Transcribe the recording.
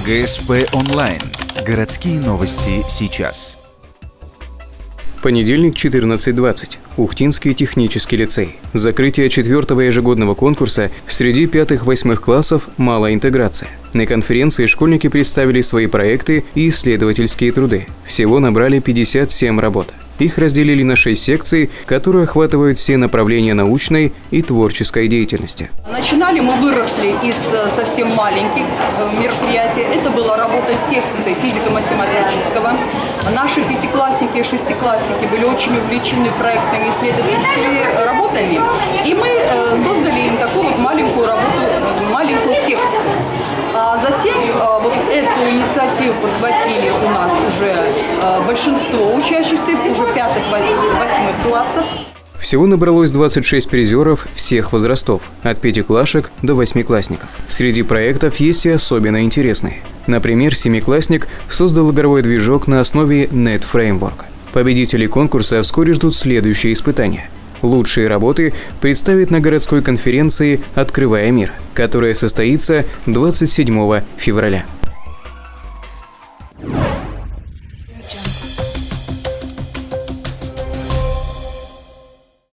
ГСП онлайн. Городские новости сейчас. Понедельник, 14:20. Ухтинский технический лицей. Закрытие 4-го ежегодного конкурса среди 5-8 классов «Малая интеграция». На конференции школьники представили свои проекты и исследовательские труды. Всего набрали 57 работ. Их разделили на 6 секций, которые охватывают все направления научной и творческой деятельности. Начинали мы выросли из совсем маленьких мероприятий. Это была работа секции физико-математического. Наши пятиклассники и шестиклассники были очень увлечены проектными исследовательскими работами. И мы создали им такую вот маленькую работу, маленькую секцию. А затем вот эту инициативу подхватили у нас уже большинство учащихся, уже 5-8 классов. Всего набралось 26 призеров всех возрастов, от пятиклашек до восьмиклассников. Среди проектов есть и особенно интересные. Например, семиклассник создал игровой движок на основе NetFramework. Победителей конкурса вскоре ждут следующие испытания. Лучшие работы представят на городской конференции «Открывая мир», которая состоится 27 февраля.